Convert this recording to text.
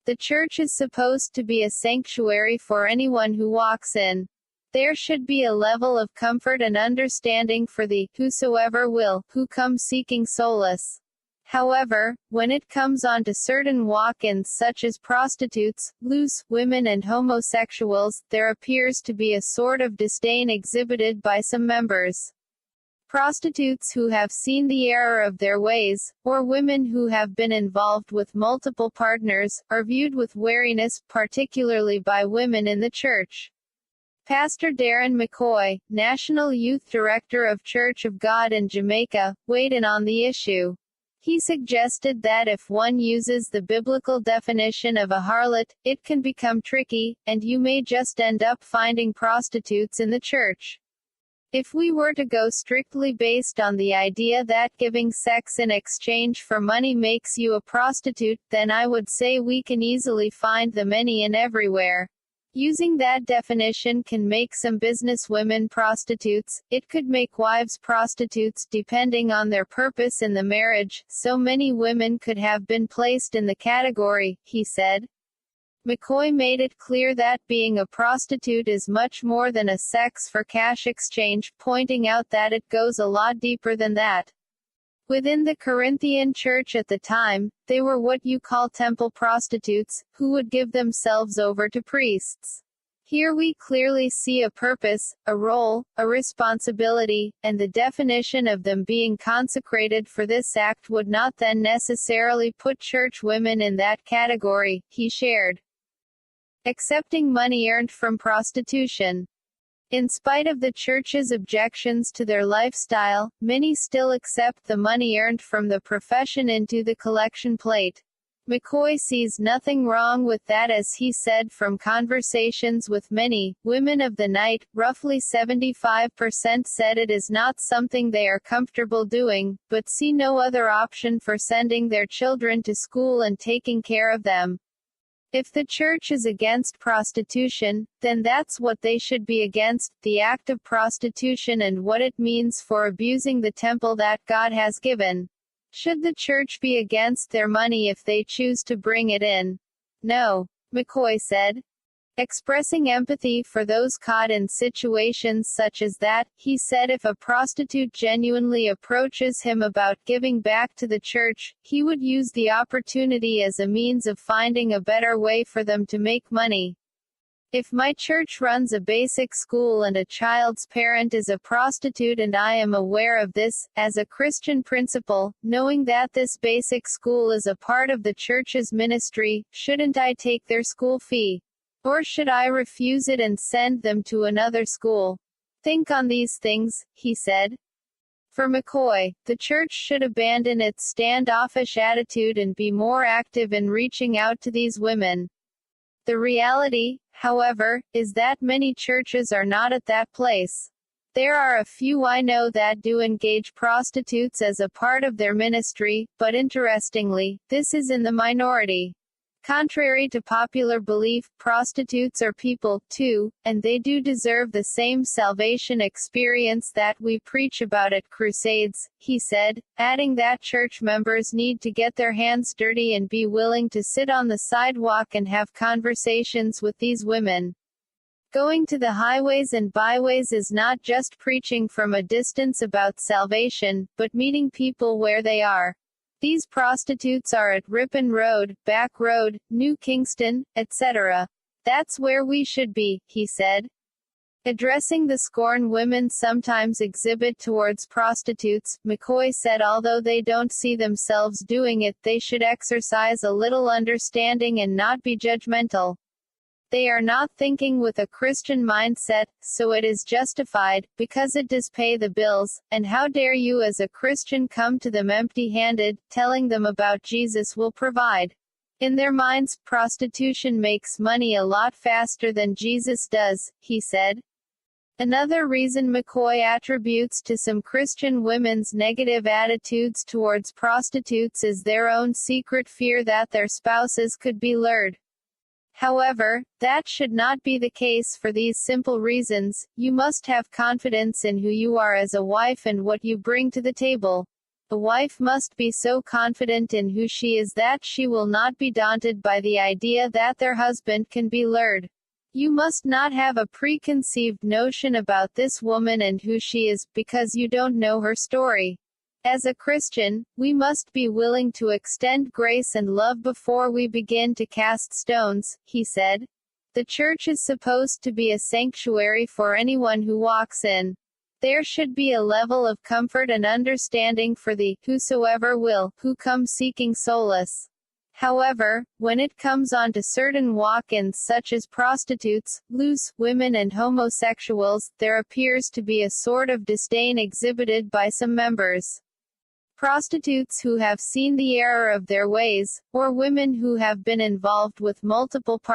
The church is supposed to be a sanctuary for anyone who walks in. There should be a level of comfort and understanding for the whosoever will, who come seeking solace. However, when it comes on to certain walk-ins such as prostitutes, loose women and homosexuals, there appears to be a sort of disdain exhibited by some members. Prostitutes who have seen the error of their ways, or women who have been involved with multiple partners, are viewed with wariness, particularly by women in the church. Pastor Darren McCoy, National Youth Director of Church of God in Jamaica, weighed in on the issue. He suggested that if one uses the biblical definition of a harlot, it can become tricky, and you may just end up finding prostitutes in the church. If we were to go strictly based on the idea that giving sex in exchange for money makes you a prostitute, then I would say we can easily find them any and everywhere. Using that definition can make some businesswomen prostitutes, it could make wives prostitutes depending on their purpose in the marriage, so many women could have been placed in the category, he said. McCoy made it clear that being a prostitute is much more than a sex for cash exchange, pointing out that it goes a lot deeper than that. Within the Corinthian church at the time, they were what you call temple prostitutes, who would give themselves over to priests. Here we clearly see a purpose, a role, a responsibility, and the definition of them being consecrated for this act would not then necessarily put church women in that category, he shared. Accepting money earned from prostitution. In spite of the church's objections to their lifestyle, many still accept the money earned from the profession into the collection plate. McCoy sees nothing wrong with that, as he said from conversations with many women of the night, roughly 75% said it is not something they are comfortable doing, but see no other option for sending their children to school and taking care of them. If the church is against prostitution, then that's what they should be against, the act of prostitution and what it means for abusing the temple that God has given. Should the church be against their money if they choose to bring it in? No, McCoy said. Expressing empathy for those caught in situations such as that, he said if a prostitute genuinely approaches him about giving back to the church, he would use the opportunity as a means of finding a better way for them to make money. If my church runs a basic school and a child's parent is a prostitute and I am aware of this, as a Christian principle, knowing that this basic school is a part of the church's ministry, shouldn't I take their school fee? Or should I refuse it and send them to another school? Think on these things, he said. For McCoy, the church should abandon its standoffish attitude and be more active in reaching out to these women. The reality, however, is that many churches are not at that place. There are a few I know that do engage prostitutes as a part of their ministry, but interestingly, this is in the minority. Contrary to popular belief, prostitutes are people, too, and they do deserve the same salvation experience that we preach about at crusades, he said, adding that church members need to get their hands dirty and be willing to sit on the sidewalk and have conversations with these women. Going to the highways and byways is not just preaching from a distance about salvation, but meeting people where they are. These prostitutes are at Ripon Road, Back Road, New Kingston, etc. That's where we should be, he said. Addressing the scorn women sometimes exhibit towards prostitutes, McCoy said although they don't see themselves doing it, they should exercise a little understanding and not be judgmental. They are not thinking with a Christian mindset, so it is justified, because it does pay the bills, and how dare you as a Christian come to them empty-handed, telling them about Jesus will provide. In their minds, prostitution makes money a lot faster than Jesus does, he said. Another reason McCoy attributes to some Christian women's negative attitudes towards prostitutes is their own secret fear that their spouses could be lured. However, that should not be the case for these simple reasons. You must have confidence in who you are as a wife and what you bring to the table. A wife must be so confident in who she is that she will not be daunted by the idea that their husband can be lured. You must not have a preconceived notion about this woman and who she is, because you don't know her story. As a Christian, we must be willing to extend grace and love before we begin to cast stones, he said. The church is supposed to be a sanctuary for anyone who walks in. There should be a level of comfort and understanding for the whosoever will, who come seeking solace. However, when it comes on to certain walk-ins such as prostitutes, loose women and homosexuals, there appears to be a sort of disdain exhibited by some members. Prostitutes who have seen the error of their ways, or women who have been involved with multiple